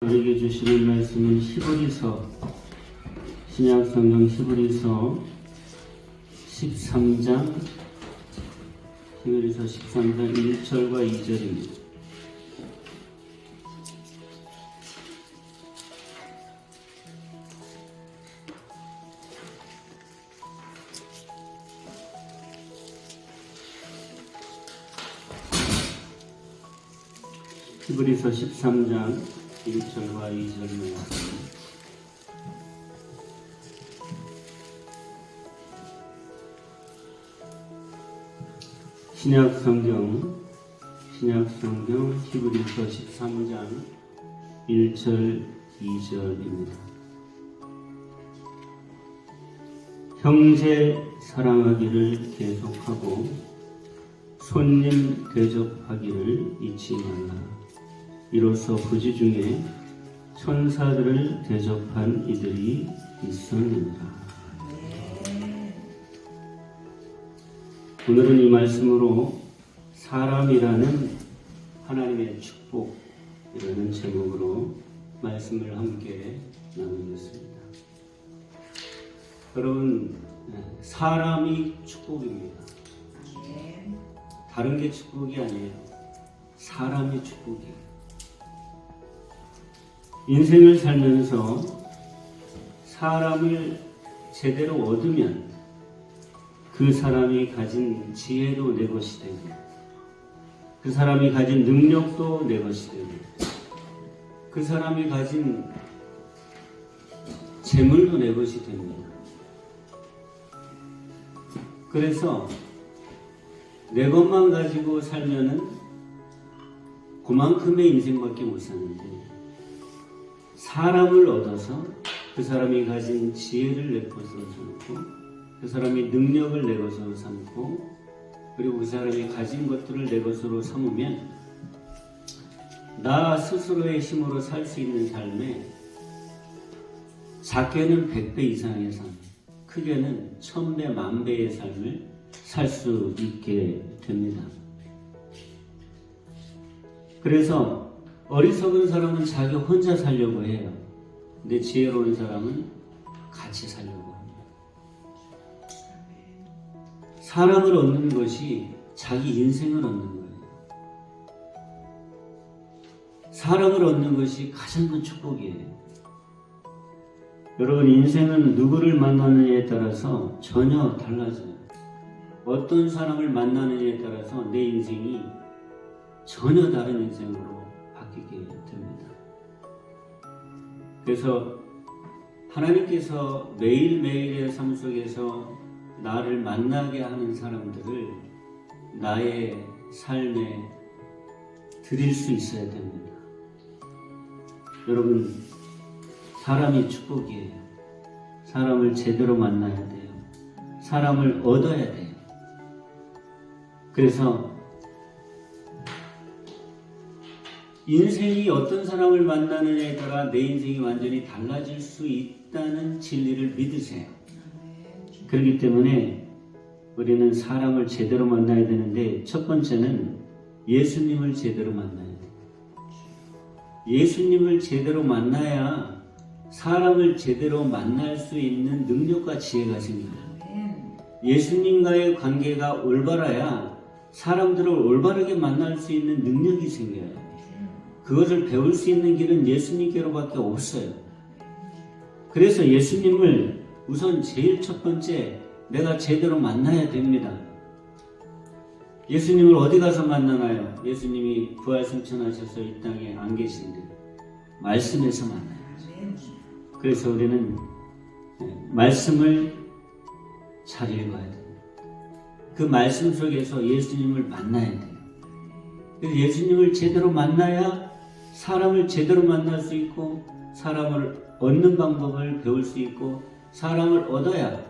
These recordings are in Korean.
우리에게 주시는 말씀은 히브리서, 신약성경 히브리서 13장 1절과 2절입니다. 히브리서 13장 1절과 2절 말씀. 신약성경 히브리서 13장 1절 2절입니다. 형제 사랑하기를 계속하고 손님 대접하기를 잊지 말라. 이로써 부지 중에 천사들을 대접한 이들이 있었느니라. 오늘은 이 말씀으로 사람이라는 하나님의 축복이라는 제목으로 말씀을 함께 나누겠습니다. 여러분, 사람이 축복입니다. 다른 게 축복이 아니에요. 사람이 축복이에요. 인생을 살면서 사람을 제대로 얻으면 그 사람이 가진 지혜도 내 것이 되고, 그 사람이 가진 능력도 내 것이 되고, 그 사람이 가진 재물도 내 것이 됩니다. 그래서 내 것만 가지고 살면은 그만큼의 인생밖에 못 사는데, 사람을 얻어서 그 사람이 가진 지혜를 내 것으로 삼고, 그 사람이 능력을 내 것으로 삼고, 그리고 그 사람이 가진 것들을 내 것으로 삼으면 나 스스로의 힘으로 살 수 있는 삶에 작게는 100배 이상의 삶, 크게는 1000배, 10,000배의 삶을 살 수 있게 됩니다. 그래서 어리석은 사람은 자기 혼자 살려고 해요. 근데 지혜로운 사람은 같이 살려고 합니다. 사람을 얻는 것이 자기 인생을 얻는 거예요. 사람을 얻는 것이 가장 큰 축복이에요. 여러분, 인생은 누구를 만나느냐에 따라서 전혀 달라져요. 어떤 사람을 만나느냐에 따라서 내 인생이 전혀 다른 인생으로 바뀌게 됩니다. 그래서 하나님께서 매일매일의 삶 속에서 나를 만나게 하는 사람들을 나의 삶에 드릴 수 있어야 됩니다. 여러분, 사람이 축복이에요. 사람을 제대로 만나야 돼요. 사람을 얻어야 돼요. 그래서 인생이 어떤 사람을 만나느냐에 따라 내 인생이 완전히 달라질 수 있다는 진리를 믿으세요. 그렇기 때문에 우리는 사람을 제대로 만나야 되는데, 첫 번째는 예수님을 제대로 만나야 돼요. 예수님을 제대로 만나야 사람을 제대로 만날 수 있는 능력과 지혜가 생깁니다. 예수님과의 관계가 올바라야 사람들을 올바르게 만날 수 있는 능력이 생겨요. 그것을 배울 수 있는 길은 예수님께로밖에 없어요. 그래서 예수님을 우선 제일 첫 번째 내가 제대로 만나야 됩니다. 예수님을 어디 가서 만나나요? 예수님이 부활승천하셔서 이 땅에 안 계신데 말씀에서 만나요. 그래서 우리는 말씀을 잘 읽어야 됩니다. 그 말씀 속에서 예수님을 만나야 돼요. 그래서 예수님을 제대로 만나야 사람을 제대로 만날 수 있고, 사람을 얻는 방법을 배울 수 있고, 사람을 얻어야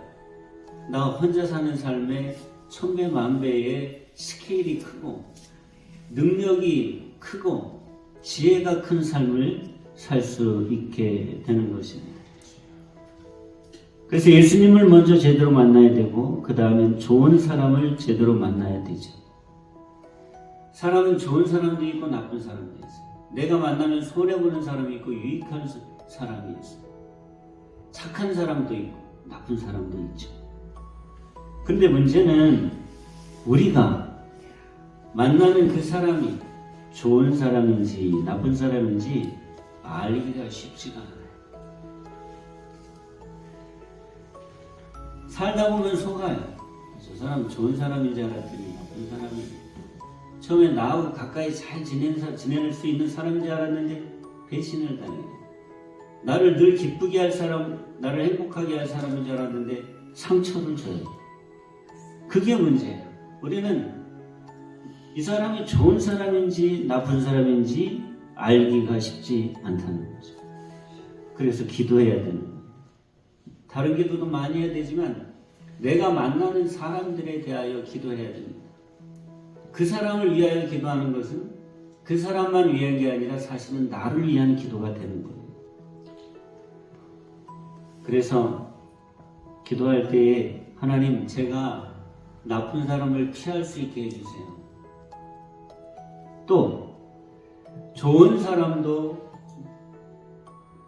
나 혼자 사는 삶에 1000배, 10,000배의 스케일이 크고 능력이 크고 지혜가 큰 삶을 살 수 있게 되는 것입니다. 그래서 예수님을 먼저 제대로 만나야 되고, 그 다음엔 좋은 사람을 제대로 만나야 되죠. 사람은 좋은 사람도 있고 나쁜 사람도 있어요. 내가 만나면 손해보는 사람이 있고 유익한 사람이 있어. 착한 사람도 있고 나쁜 사람도 있죠. 근데 문제는 우리가 만나는 그 사람이 좋은 사람인지 나쁜 사람인지 알기가 쉽지가 않아요. 살다 보면 속아요. 저 사람 좋은 사람인 줄 알았더니 나쁜 사람이. 처음에 나하고 가까이 잘 지낼 수 있는 사람인 줄 알았는데 배신을 당해요. 나를 늘 기쁘게 할 사람, 나를 행복하게 할 사람인 줄 알았는데 상처를 줘요. 그게 문제예요. 우리는 이 사람이 좋은 사람인지 나쁜 사람인지 알기가 쉽지 않다는 거죠. 그래서 기도해야 되는 거예요. 다른 기도도 많이 해야 되지만 내가 만나는 사람들에 대하여 기도해야 됩니다. 그 사람을 위하여 기도하는 것은 그 사람만 위한 게 아니라 사실은 나를 위한 기도가 되는 거예요. 그래서 기도할 때에 하나님, 제가 나쁜 사람을 피할 수 있게 해주세요. 또 좋은 사람도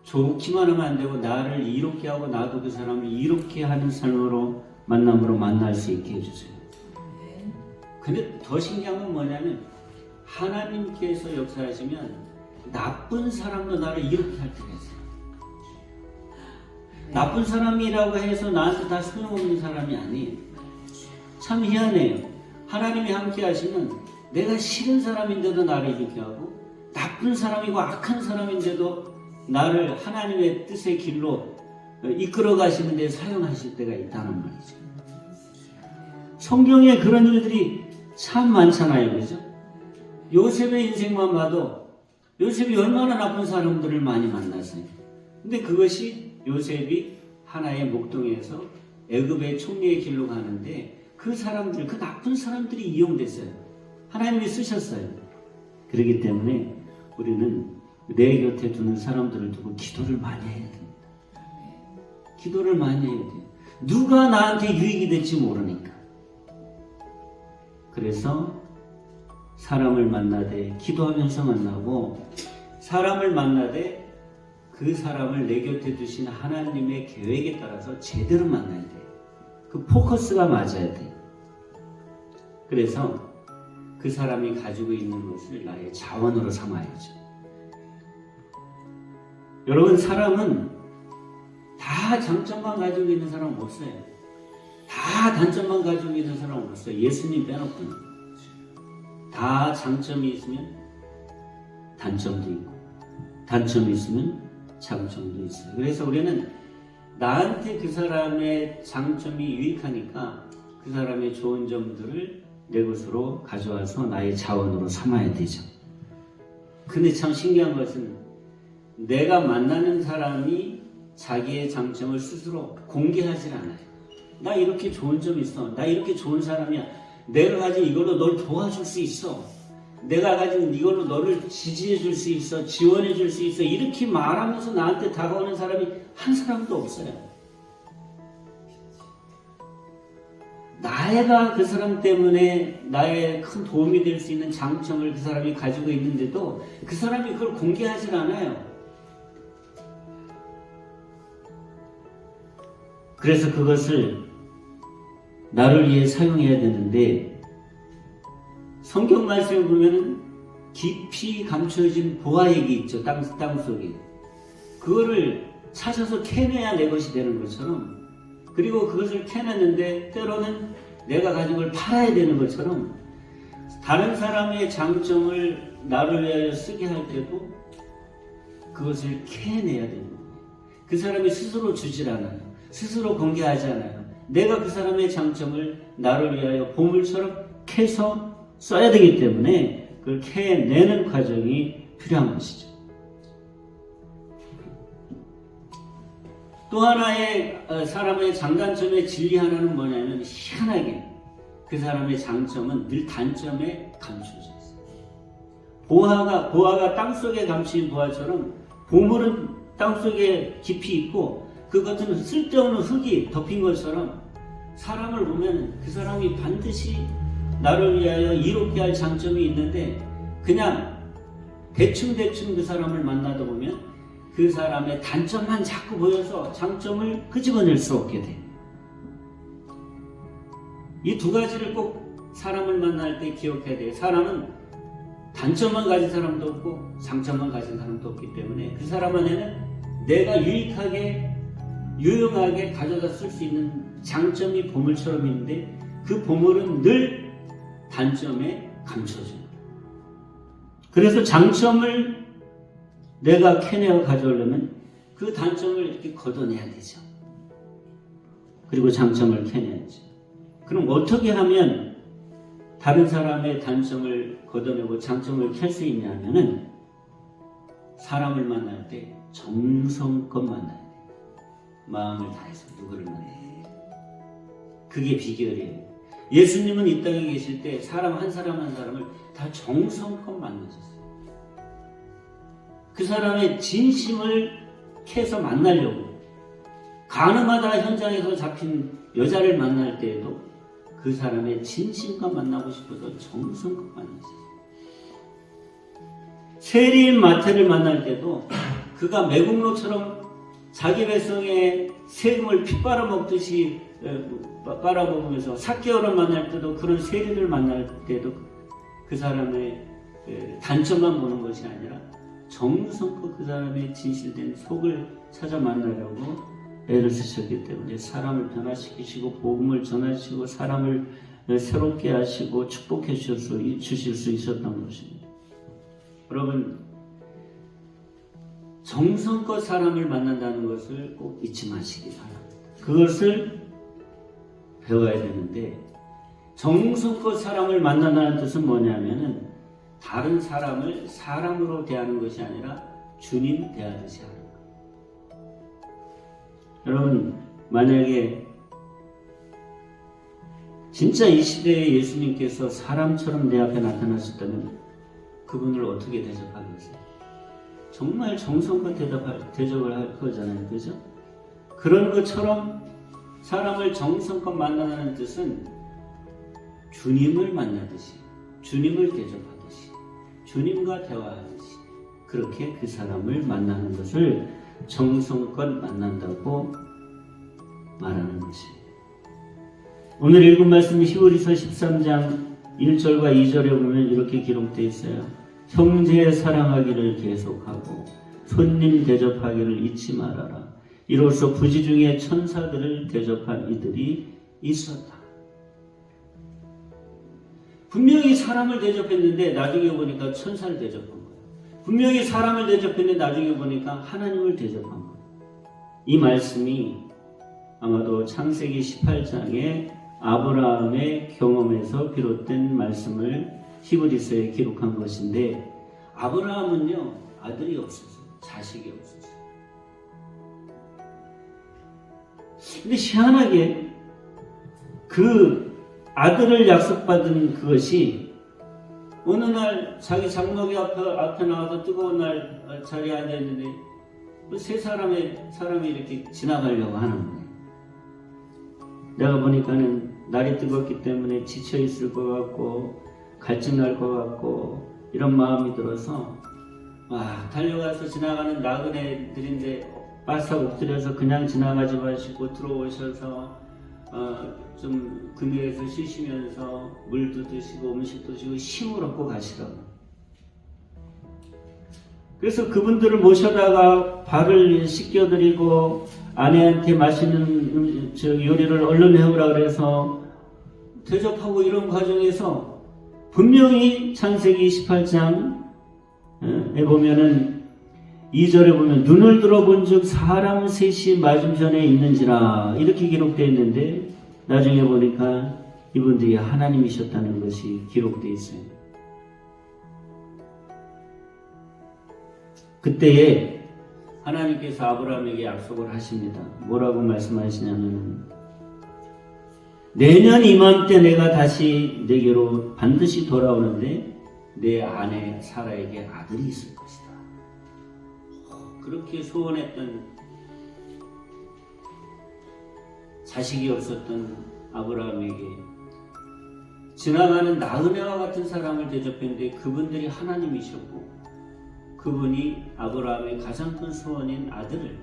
좋기만 하면 안 되고 나를 이롭게 하고 나도 그 사람을 이롭게 하는 삶으로 만남으로 만날 수 있게 해주세요. 근데 더 신기한 건 뭐냐면 하나님께서 역사하시면 나쁜 사람도 나를 이롭게 할 때가 있어요. 나쁜 사람이라고 해서 나한테 다 소용없는 사람이 아니에요. 참 희한해요. 하나님이 함께 하시면 내가 싫은 사람인데도 나를 이롭게 하고 나쁜 사람이고 악한 사람인데도 나를 하나님의 뜻의 길로 이끌어 가시는 데 사용하실 때가 있다는 말이죠. 성경에 그런 일들이 참 많잖아요. 그죠? 요셉의 인생만 봐도 요셉이 얼마나 나쁜 사람들을 많이 만났어요. 근데 그것이 요셉이 하나의 목동에서 애굽의 총리의 길로 가는데 그 사람들, 그 나쁜 사람들이 이용됐어요. 하나님이 쓰셨어요. 그렇기 때문에 우리는 내 곁에 두는 사람들을 두고 기도를 많이 해야 됩니다. 기도를 많이 해야 돼요. 누가 나한테 유익이 될지 모르니까. 그래서 사람을 만나되 기도하면서 만나고, 사람을 만나되 그 사람을 내 곁에 두신 하나님의 계획에 따라서 제대로 만나야 돼요. 그 포커스가 맞아야 돼요. 그래서 그 사람이 가지고 있는 것을 나의 자원으로 삼아야죠. 여러분, 사람은 다 장점만 가지고 있는 사람은 없어요. 다 단점만 가지고 있는 사람은 없어요. 예수님 빼놓고는. 다 장점이 있으면 단점도 있고, 단점이 있으면 장점도 있어요. 그래서 우리는 나한테 그 사람의 장점이 유익하니까 그 사람의 좋은 점들을 내 것으로 가져와서 나의 자원으로 삼아야 되죠. 근데 참 신기한 것은 내가 만나는 사람이 자기의 장점을 스스로 공개하지 않아요. 나 이렇게 좋은 점이 있어. 나 이렇게 좋은 사람이야. 내가 가진 이걸로 널 도와줄 수 있어. 내가 가진 이걸로 너를 지지해 줄 수 있어. 지원해 줄 수 있어. 이렇게 말하면서 나한테 다가오는 사람이 한 사람도 없어요. 나가 그 사람 때문에 나의 큰 도움이 될 수 있는 장점을 그 사람이 가지고 있는데도 그 사람이 그걸 공개하지 않아요. 그래서 그것을 나를 위해 사용해야 되는데, 성경 말씀에 보면 깊이 감춰진 보화액이 있죠. 땅 속에. 그거를 찾아서 캐내야 내 것이 되는 것처럼, 그리고 그것을 캐냈는데 때로는 내가 가진 걸 팔아야 되는 것처럼, 다른 사람의 장점을 나를 위하여 쓰게 할 때도 그것을 캐내야 되는 거예요. 그 사람이 스스로 주질 않아요. 스스로 공개하지 않아요. 내가 그 사람의 장점을 나를 위하여 보물처럼 캐서 써야 되기 때문에 그걸 캐내는 과정이 필요한 것이죠. 또 하나의 사람의 장단점의 진리 하나는 뭐냐면, 희한하게 그 사람의 장점은 늘 단점에 감춰져 있어요. 보화가 땅속에 감추인 보화처럼 보물은 땅속에 깊이 있고 그것은 쓸데없는 흙이 덮인 것처럼, 사람을 보면 그 사람이 반드시 나를 위하여 이롭게 할 장점이 있는데 그냥 대충 그 사람을 만나다 보면 그 사람의 단점만 자꾸 보여서 장점을 끄집어낼 수 없게 돼. 이 두 가지를 꼭 사람을 만날 때 기억해야 돼. 사람은 단점만 가진 사람도 없고 장점만 가진 사람도 없기 때문에 그 사람 안에는 내가 유익하게 유용하게 가져다 쓸 수 있는 장점이 보물처럼 있는데 그 보물은 늘 단점에 감춰집니다. 그래서 장점을 내가 캐내어 가져오려면 그 단점을 이렇게 걷어내야 되죠. 그리고 장점을 캐내야죠. 그럼 어떻게 하면 다른 사람의 단점을 걷어내고 장점을 캘 수 있냐면은 사람을 만날 때 정성껏 만나야 돼요. 마음을 다해서 누구를 만나야 돼요. 그게 비결이에요. 예수님은 이 땅에 계실 때 사람 한 사람을 다 정성껏 만나셨어요. 그 사람의 진심을 캐서 만나려고 가늠하다 현장에서 잡힌 여자를 만날 때에도 그 사람의 진심과 만나고 싶어서 정성껏 만나셨어요. 세리인 마태를 만날 때도 그가 매국노처럼 자기 백성의 세금을 피 빨아먹듯이 빨아먹으면서 삭개오를 만날 때도 그런 세리를 만날 때도 그 사람의 단점만 보는 것이 아니라 정성껏 그 사람의 진실된 속을 찾아 만나려고 애를 쓰셨기 때문에 사람을 변화시키시고 복음을 전하시고 사람을 새롭게 하시고 축복해 주실 수 있었던 것입니다. 여러분, 정성껏 사람을 만난다는 것을 꼭 잊지 마시기 바랍니다. 그것을 배워야 되는데 정성껏 사람을 만난다는 뜻은 뭐냐면은 다른 사람을 사람으로 대하는 것이 아니라 주님 대하듯이 하는 것. 여러분, 만약에 진짜 이 시대에 예수님께서 사람처럼 내 앞에 나타나셨다면 그분을 어떻게 대접하겠어요? 정말 정성껏 대접을 할 거잖아요. 그죠? 그런 것처럼 사람을 정성껏 만나는 뜻은 주님을 만나듯이, 주님을 대접하듯이, 주님과 대화하듯이 그렇게 그 사람을 만나는 것을 정성껏 만난다고 말하는 것입니다. 오늘 읽은 말씀이 히브리서 13장 1절과 2절에 보면 이렇게 기록되어 있어요. 형제 사랑하기를 계속하고 손님 대접하기를 잊지 말아라. 이로써 부지 중에 천사들을 대접한 이들이 있었다. 분명히 사람을 대접했는데 나중에 보니까 천사를 대접한 거예요. 분명히 사람을 대접했는데 나중에 보니까 하나님을 대접한 거예요. 이 말씀이 아마도 창세기 18장에 아브라함의 경험에서 비롯된 말씀을 히브리서에 기록한 것인데 아브라함은요 아들이 없었어요. 자식이 없었어요. 근데 희한하게 그 아들을 약속받은 그것이 어느 날 자기 장로교 앞에 나와서 뜨거운 날 자리에 앉아있는데 세 사람이 이렇게 지나가려고 하는 거예요. 내가 보니까는 날이 뜨겁기 때문에 지쳐있을 것 같고 갈증날 것 같고 이런 마음이 들어서 달려가서 지나가는 나그네들인데 바싹 엎드려서 그냥 지나가지 마시고 들어오셔서 좀 그늘에서 쉬시면서 물도 드시고 음식도 드시고 힘을 얻고 가시라고. 그래서 그분들을 모셔다가 발을 씻겨드리고 아내한테 맛있는 요리를 얼른 해오라 그래서 대접하고 이런 과정에서 분명히 창세기 18장에 보면은 2절에 보면 눈을 들어본 즉 사람 셋이 맞은편에 있는지라 이렇게 기록되어 있는데 나중에 보니까 이분들이 하나님이셨다는 것이 기록되어 있어요. 그때에 하나님께서 아브라함에게 약속을 하십니다. 뭐라고 말씀하시냐면 내년 이맘때 내가 다시 내게로 반드시 돌아오는데 내 아내 사라에게 아들이 있을 것이다. 그렇게 소원했던 자식이 없었던 아브라함에게 지나가는 나그네와 같은 사람을 대접했는데 그분들이 하나님이셨고 그분이 아브라함의 가장 큰 소원인 아들을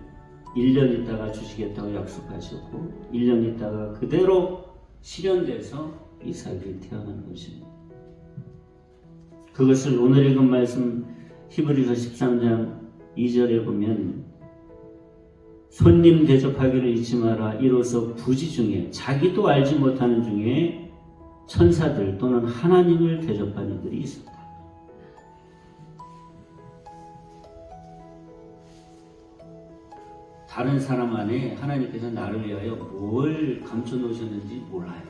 1년 있다가 주시겠다고 약속하셨고 1년 있다가 그대로 실현돼서 이삭이 태어난 것입니다. 그것을 오늘 읽은 말씀 히브리서 13장 2절에 보면 손님 대접하기를 잊지 마라. 이로써 부지 중에 자기도 알지 못하는 중에 천사들 또는 하나님을 대접하는 이들이 있었다. 다른 사람 안에 하나님께서 나를 위하여 뭘 감춰 놓으셨는지 몰라요.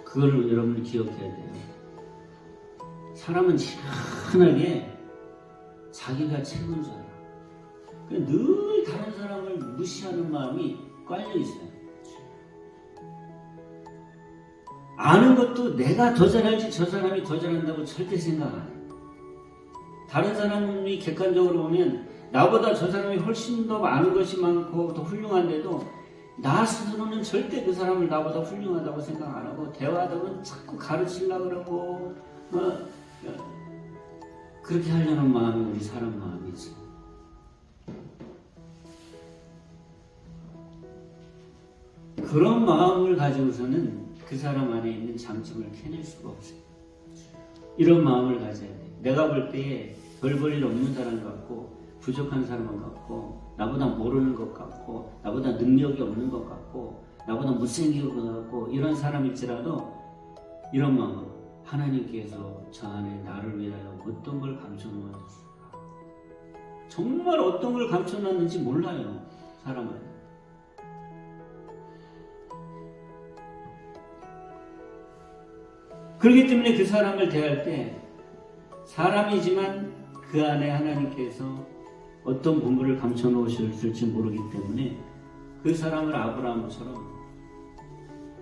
그걸 여러분이 기억해야 돼요. 사람은 희한하게 자기가 최고인 줄 알아. 늘 다른 사람을 무시하는 마음이 깔려 있어요. 아는 것도 내가 더 잘할지 저 사람이 더 잘한다고 절대 생각 안 해요. 다른 사람이 객관적으로 보면 나보다 저 사람이 훨씬 더 아는 것이 많고 더 훌륭한데도 나 스스로는 절대 그 사람을 나보다 훌륭하다고 생각 안 하고 대화하다 보면 자꾸 가르치려고 그러고 그렇게 하려는 마음이 우리 사람 마음이지. 그런 마음을 가지고서는 그 사람 안에 있는 장점을 캐낼 수가 없어요. 이런 마음을 가져야 돼요. 내가 볼 때에 별 볼 일 없는 사람 같고 부족한 사람 같고 나보다 모르는 것 같고 나보다 능력이 없는 것 같고 나보다 못생긴 것 같고 이런 사람일지라도 이런 마음, 하나님께서 저 안에 나를 위하여 어떤 걸 감춰놓으셨을까? 정말 어떤 걸 감춰놨는지 몰라요. 사람은. 그렇기 때문에 그 사람을 대할 때 사람이지만 그 안에 하나님께서 어떤 본분을 감춰 놓으셨을지 모르기 때문에 그 사람을 아브라함처럼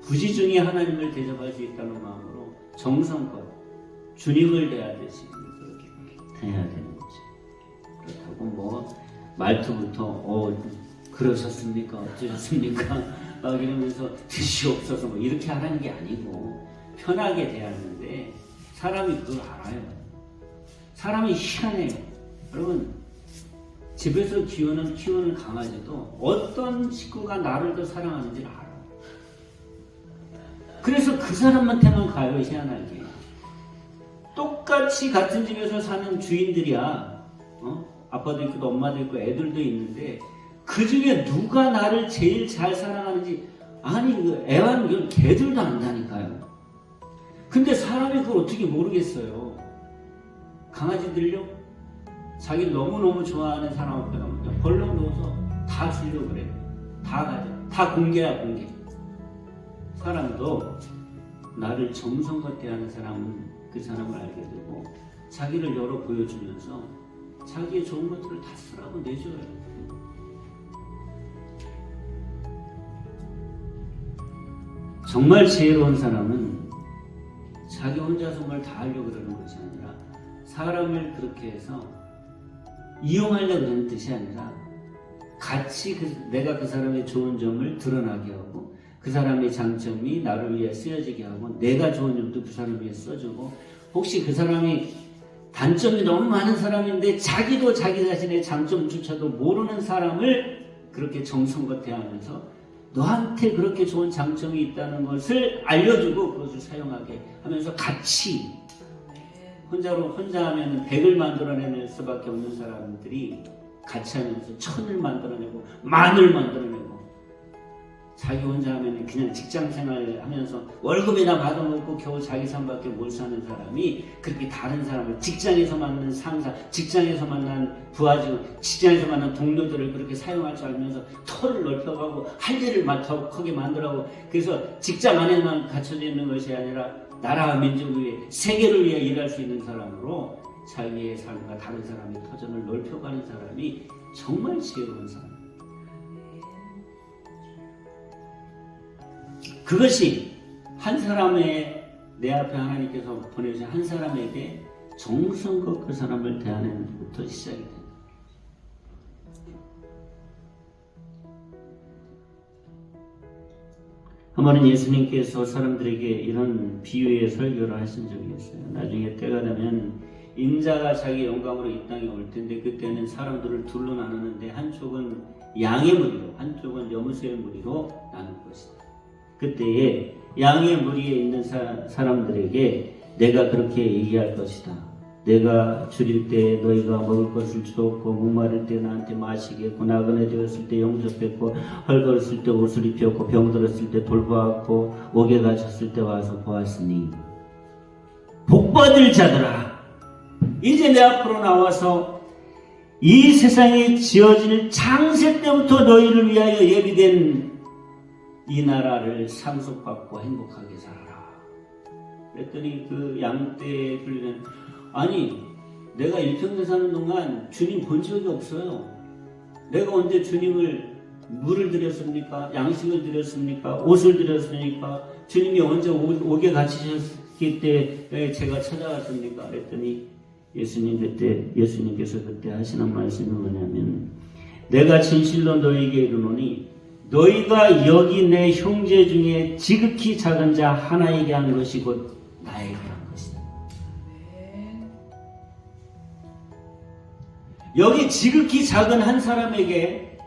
부지 중에 하나님을 대접할 수 있다는 마음으로 정성껏 주님을 대하듯이 그렇게 대해야 되는 거지. 그렇다고 뭐 말투부터 그러셨습니까? 어쩌셨습니까? 막 이러면서 드시옵소서 뭐 이렇게 하라는 게 아니고 편하게 대하는데 사람이 그걸 알아요. 사람이 희한해요. 여러분 집에서 키우는 강아지도 어떤 식구가 나를 더 사랑하는지를 알아. 그래서 그 사람한테만 가요. 희한하게. 똑같이 같은 집에서 사는 주인들이야. 아빠도 있고 엄마도 있고 애들도 있는데 그 중에 누가 나를 제일 잘 사랑하는지 아니 그 애완견 개들도 안다니까요. 근데 사람이 그걸 어떻게 모르겠어요. 강아지들요? 자기 너무너무 좋아하는 사람 앞에 가면 벌렁 누워서 다 주려고 그래요. 다 가져. 다 공개야 공개. 사람도 나를 정성껏 대하는 사람은 그 사람을 알게 되고 자기를 열어 보여주면서 자기의 좋은 것들을 다 쓰라고 내줘요. 정말 지혜로운 사람은 자기 혼자서 뭘 다 하려고 그러는 것이 아니라 사람을 그렇게 해서 이용하려고 그러는 뜻이 아니라 같이 내가 그 사람의 좋은 점을 드러나게 하고 그 사람의 장점이 나를 위해 쓰여지게 하고 내가 좋은 점도 그 사람 위해 써주고 혹시 그 사람이 단점이 너무 많은 사람인데 자기도 자기 자신의 장점조차도 모르는 사람을 그렇게 정성껏 대하면서 너한테 그렇게 좋은 장점이 있다는 것을 알려주고 그것을 사용하게 하면서 같이 혼자 하면 100을 만들어낼 수밖에 없는 사람들이 같이 하면서 1000을 만들어내고 10,000을 만들어내고 자기 혼자 하면 그냥 직장 생활을 하면서 월급이나 받아먹고 겨우 자기 삶밖에 못 사는 사람이 그렇게 다른 사람을 직장에서 만난 상사, 직장에서 만난 부하직원, 직장에서 만난 동료들을 그렇게 사용할 줄 알면서 털을 넓혀가고 할 일을 더 크게 만들라고 그래서 직장 안에만 갇혀져 있는 것이 아니라 나라와 민족을 위해 세계를 위해 일할 수 있는 사람으로 자기의 삶과 다른 사람의 터전을 넓혀가는 사람이 정말 지혜로운 사람. 그것이 한 사람의 내 앞에 하나님께서 보내주신 한 사람에게 정성껏 그 사람을 대하는 것부터 시작이 됩니다. 한 번은 예수님께서 사람들에게 이런 비유의 설교를 하신 적이 있어요. 나중에 때가 되면 인자가 자기 영광으로 이 땅에 올 텐데 그때는 사람들을 둘로 나누는데 한쪽은 양의 무리로 한쪽은 여무새의 무리로 나눌 것이다. 그때에 양의 무리에 있는 사람들에게 내가 그렇게 얘기할 것이다. 내가 줄일 때 너희가 먹을 것을 주었고 목마를 때 나한테 마시게 했고 나그네 되었을 때 영접했고 헐거렸을 때 옷을 입혔고 병들었을 때 돌보았고 옥에 갇혔을 때 와서 보았으니 복받을 자들아 이제 내 앞으로 나와서 이 세상에 지어질 창세 때부터 너희를 위하여 예비된 이 나라를 상속받고 행복하게 살아라. 그랬더니 그 양떼에 풀리는 아니 내가 일평생 사는 동안 주님 본 적이 없어요. 내가 언제 주님을 물을 드렸습니까? 양식을 드렸습니까? 옷을 드렸습니까? 주님이 언제 옥에 갇히셨을 때 제가 찾아갔습니까? 그랬더니 예수님께서 그때 하시는 말씀이 뭐냐면 내가 진실로 너희에게 이르노니 너희가 여기 내 형제 중에 지극히 작은 자 하나에게 한 것이 곧 나에게 한 것이다. 여기 지극히 작은 한 사람에게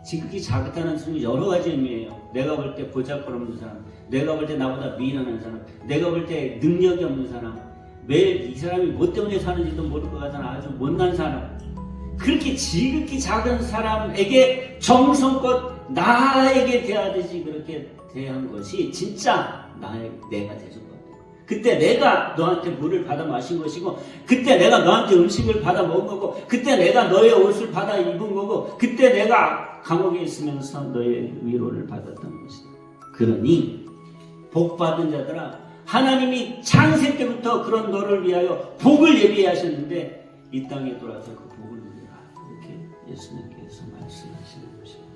지극히 작다는 뜻은 여러 가지 의미예요. 내가 볼 때 보잘것없는 사람, 내가 볼 때 나보다 미련한 사람, 내가 볼 때 능력이 없는 사람, 매일 이 사람이 뭐 때문에 사는지도 모를 것 같은 아주 못난 사람, 그렇게 지극히 작은 사람에게 정성껏 나에게 대하듯이 그렇게 대한 것이 진짜 내가 대준 것 같아요. 그때 내가 너한테 물을 받아 마신 것이고 그때 내가 너한테 음식을 받아 먹은 거고 그때 내가 너의 옷을 받아 입은 거고 그때 내가 감옥에 있으면서 너의 위로를 받았던 것이다. 그러니 복받은 자들아 하나님이 창세 때부터 그런 너를 위하여 복을 예비하셨는데 이 땅에 돌아서 그 복을 누리라. 이렇게 예수님께서 말씀하시는 것입니다.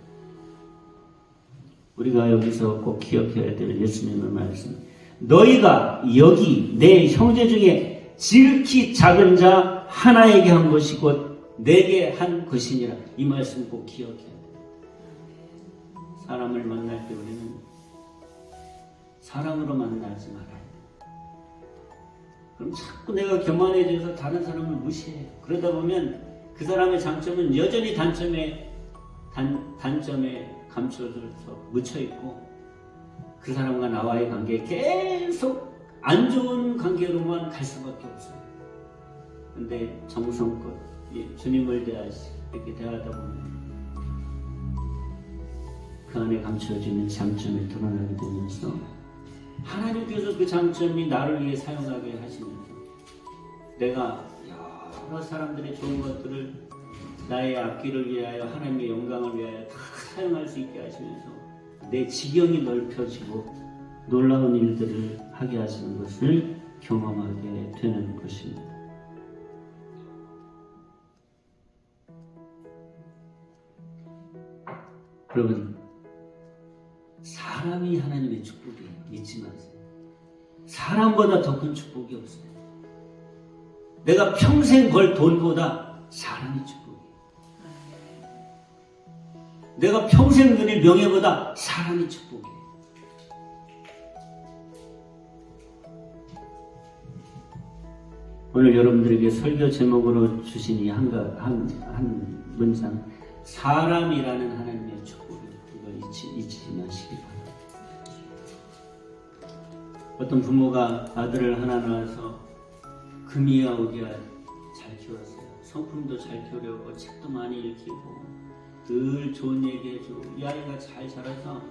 우리가 여기서 꼭 기억해야 될 예수님의 말씀. 너희가 여기 내 형제 중에 지극히 작은 자 하나에게 한 것이 곧 내게 한 것이니라. 이 말씀 꼭 기억해야 돼요. 사람을 만날 때 우리는 사랑으로 만나지 말아야 돼요. 그럼 자꾸 내가 교만해져서 다른 사람을 무시해요. 그러다 보면 그 사람의 장점은 여전히 단점에 감춰져서 묻혀있고 그 사람과 나와의 관계에 계속 안 좋은 관계로만 갈 수밖에 없어요. 근데 정성껏 주님을 이렇게 대하다 보면 그 안에 감춰지는 장점이 드러나게 되면서 하나님께서 그 장점이 나를 위해 사용하게 하시면서 내가 여러 사람들의 좋은 것들을 나의 앞길을 위하여 하나님의 영광을 위하여 다 사용할 수 있게 하시면서 내 지경이 넓혀지고 놀라운 일들을 하게 하시는 것을 경험하게 되는 것입니다. 여러분, 사람이 하나님의 축복이에요. 잊지 마세요. 사람보다 더 큰 축복이 없어요. 내가 평생 벌 돈보다 사람이 축복이에요. 내가 평생 누릴 명예보다 사람이 축복이에요. 오늘 여러분들에게 설교 제목으로 주신 이 한 문장, 사람이라는 하나님의 축복이에요. 이걸 잊지 마시기 바랍니다. 어떤 부모가 아들을 하나 낳아서 금이야 오기야 잘 키웠어요. 성품도 잘 키우려고 책도 많이 읽히고 늘 좋은 얘기 해주고 이 아이가 잘 자라서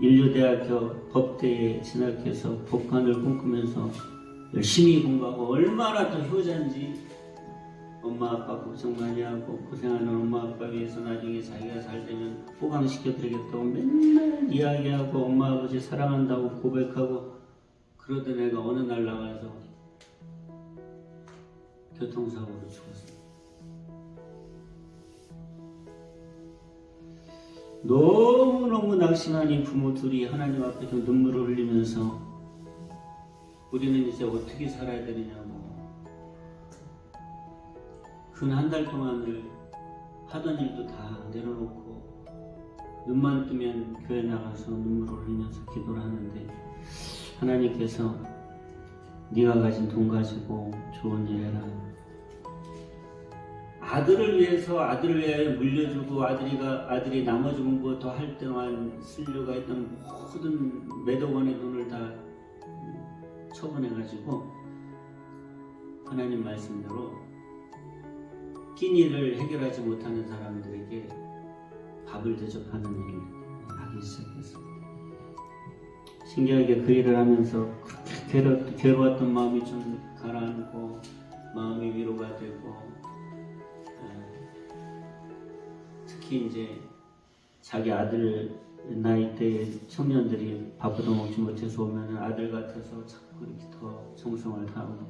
인류대학교 법대에 진학해서 법관을 꿈꾸면서 열심히 공부하고 얼마나 더 효자인지 엄마 아빠 고생 많이 하고 고생하는 엄마 아빠 위해서 나중에 자기가 잘 되면 호강시켜드리겠다고 맨날 이야기하고 엄마 아버지 사랑한다고 고백하고 그러던 애가 어느 날 나가서 교통사고로 죽었어요. 너무너무 낙심한 이 부모 둘이 하나님 앞에서 눈물을 흘리면서 우리는 이제 어떻게 살아야 되느냐고 근 한 달 동안을 하던 일도 다 내려놓고 눈만 뜨면 교회 나가서 눈물을 흘리면서 기도를 하는데 하나님께서 네가 가진 돈 가지고 좋은 일 해라. 아들을 위해서 아들을 위하여 물려주고 아들이 나머지 공부 더 할 때만 쓰려고 했던 모든 몇억 원의 돈을 다 처분해가지고 하나님 말씀대로 끼니를 해결하지 못하는 사람들에게 밥을 대접하는 일을 하기 시작했습니다. 신기하게 그 일을 하면서 그렇게 괴로웠던 마음이 좀 가라앉고 마음이 위로가 되고, 특히 이제 자기 아들 나이 때 청년들이 밥도 먹지 못해서 오면 아들 같아서 자꾸 이렇게 더 정성을 다하고,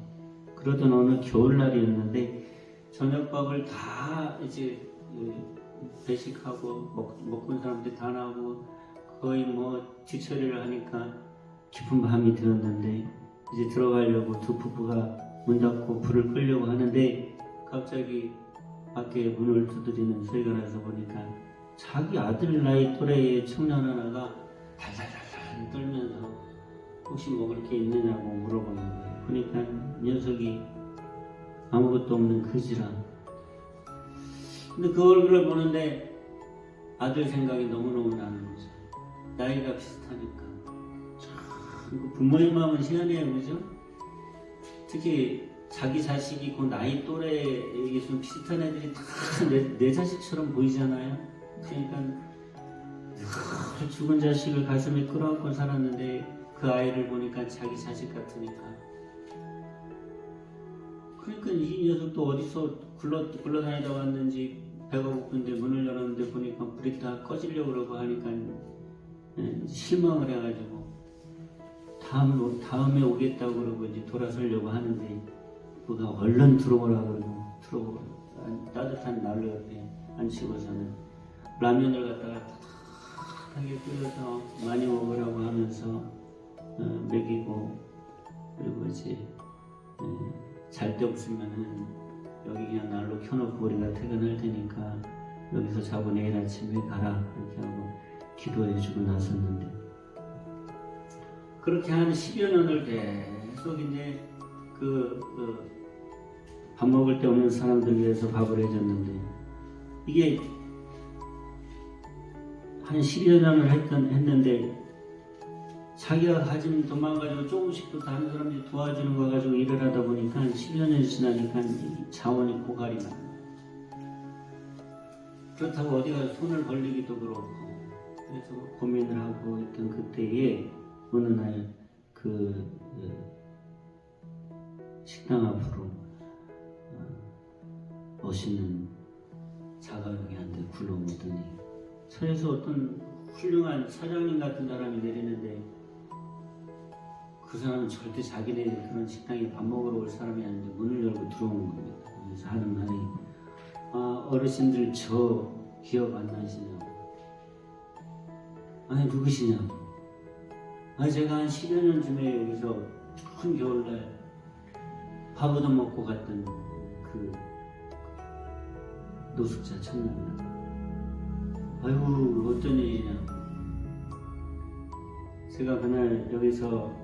그러던 어느 겨울날이었는데 저녁밥을 다 이제 배식하고 먹고 온 사람들이 다 나오고 거의 뭐 뒤처리를 하니까 깊은 밤이 되었는데 이제 들어가려고 두 부부가 문 닫고 불을 끄려고 하는데 갑자기 밖에 문을 두드리는 소리가 나서 보니까 자기 아들 나이 또래의 청년 하나가 달달달달 떨면서 혹시 먹을 게 있느냐고 물어보는 거예요. 그러니까 녀석이 아무것도 없는 그지라. 근데 그 얼굴을 보는데 아들 생각이 너무너무 나는 거죠. 나이가 비슷하니까. 참, 부모의 마음은 희한해요, 그죠? 특히 자기 자식이 그 나이 또래에 좀 비슷한 애들이 다 내 자식처럼 보이잖아요. 그러니까 죽은 자식을 가슴에 끌어안고 살았는데 그 아이를 보니까 자기 자식 같으니까. 그러니까 이 녀석도 어디서 굴러다니다 왔는지 배가 고픈데 문을 열었는데 보니까 불이 다 꺼지려고 그러고 하니까 실망을 해가지고 다음에 오겠다고 그러고 이제 돌아서려고 하는데 그가 얼른 들어오라고 그러고 따뜻한 난로 옆에 앉히고서는 라면을 갖다가 따뜻하게 끓여서 많이 먹으라고 하면서 먹이고, 그리고 이제 잘 데 없으면은 여기 그냥 난로 켜놓고 우리가 퇴근할 테니까 여기서 자고 내일 아침에 가라 이렇게 하고 기도해주고 나섰는데, 그렇게 한 10여 년을 계속 이제 밥 먹을 때 오는 사람들 위해서 밥을 해줬는데, 이게 한 10여 년을 했는데 자기가 가진 돈만 가지고 조금씩 또 다른 사람들이 도와주는 거 가지고 일을 하다 보니까 10여 년이 지나니까 자원이 고갈이 나요. 그렇다고 어디가 손을 벌리기도 그렇고, 그래서 고민을 하고 있던 그때에 어느 날 식당 앞으로 멋있는 자가용이 한 대 굴러오더니 차에서 어떤 훌륭한 사장님 같은 사람이 내리는데, 그 사람은 절대 자기네 그런 식당에 밥 먹으러 올 사람이 아닌데 문을 열고 들어오는 겁니다. 그래서 하는 말이, 어르신들 저 기억 안 나시냐고. 아니 누구시냐고. 제가 한 10여 년 전에 여기서 큰 겨울날 밥 얻어 먹고 갔던 그 노숙자 청년이라고. 아이고 어떤 일이냐. 제가 그날 여기서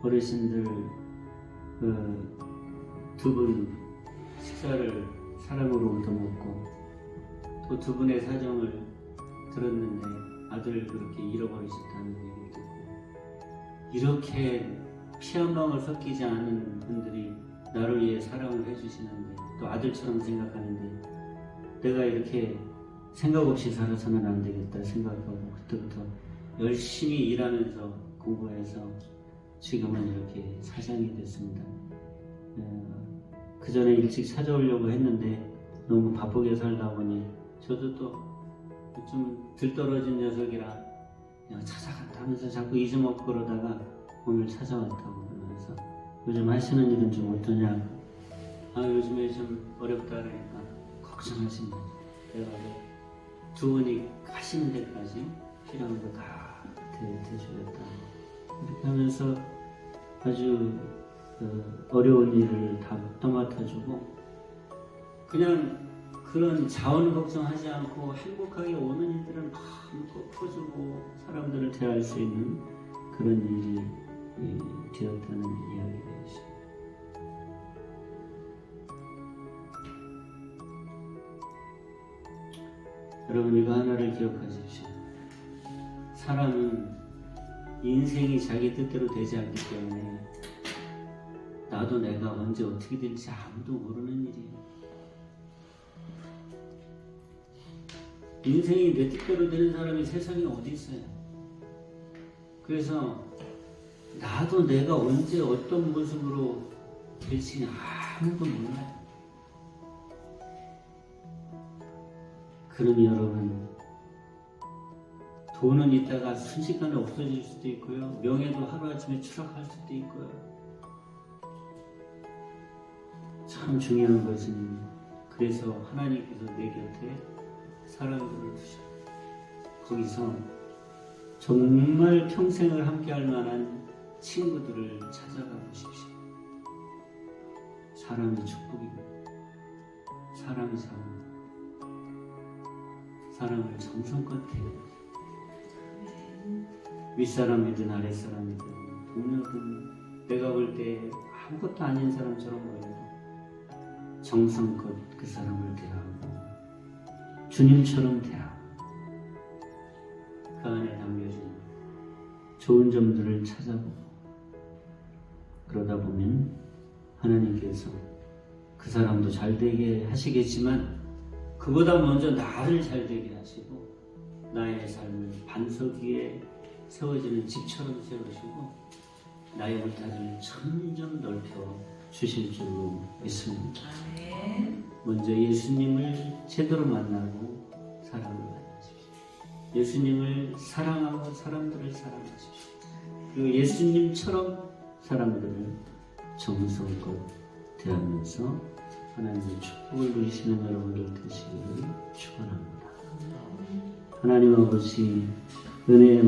어르신들 두 분 식사를 사랑으로 얻어먹고 또 두 분의 사정을 들었는데 아들을 그렇게 잃어버리셨다는 얘기를 듣고, 이렇게 피 한 방울 섞이지 않은 분들이 나를 위해 사랑을 해주시는데 또 아들처럼 생각하는데 내가 이렇게 생각 없이 살아서는 안 되겠다 생각하고, 그때부터 열심히 일하면서 공부해서 지금은 이렇게 사장이 됐습니다. 그 전에 일찍 찾아오려고 했는데 너무 바쁘게 살다 보니 저도 또 좀 들떨어진 녀석이라 그냥 찾아간다 하면서 자꾸 잊어먹고 그러다가 오늘 찾아왔다고. 그러면서 요즘 하시는 일은 좀 어떠냐. 요즘에 좀 어렵다 그러니까 걱정하지 마. 내가 두 분이 가시는 데까지 필요한 거 다 대주겠다. 이렇게 하면서 아주 어려운 일을 다 떠맡아주고, 그냥 그런 자원 걱정하지 않고 행복하게 오는 일들은 마음껏 퍼주고 사람들을 대할 수 있는 그런 일이 되었다는 이야기가 있습니다. 여러분 이거 하나를 기억하십시오. 사람은 인생이 자기 뜻대로 되지 않기 때문에 나도 내가 언제 어떻게 될지 아무도 모르는 일이에요. 인생이 내 뜻대로 되는 사람이 세상에 어디 있어요? 그래서 나도 내가 언제 어떤 모습으로 될지 아무도 몰라요. 그러니 여러분, 돈은 있다가 순식간에 없어질 수도 있고요. 명예도 하루아침에 추락할 수도 있고요. 참 중요한 것은 그래서 하나님께서 내 곁에 사람들을 두셔. 거기서 정말 평생을 함께할 만한 친구들을 찾아가 보십시오. 사람이 축복입니다. 사람이 사랑. 사람을 정성껏 대해요. 윗사람이든 아랫사람이든 동료든 내가 볼 때 아무것도 아닌 사람처럼 보여도 정성껏 그 사람을 대하고 주님처럼 대하고 그 안에 담겨진 좋은 점들을 찾아보고 그러다 보면 하나님께서 그 사람도 잘 되게 하시겠지만 그보다 먼저 나를 잘 되게 하시고 나의 삶을 반석 위에 세워지는 집처럼 세우시고 나의 울타리를 점점 넓혀 주실 줄로 믿습니다. 먼저 예수님을 제대로 만나고 사랑을 받으십시오. 예수님을 사랑하고 사람들을 사랑하십시오. 그리고 예수님처럼 사람들을 정성껏 대하면서 하나님의 축복을 누리시는 여러분들 되시기를 축원합니다. 하나님 아버지 은혜의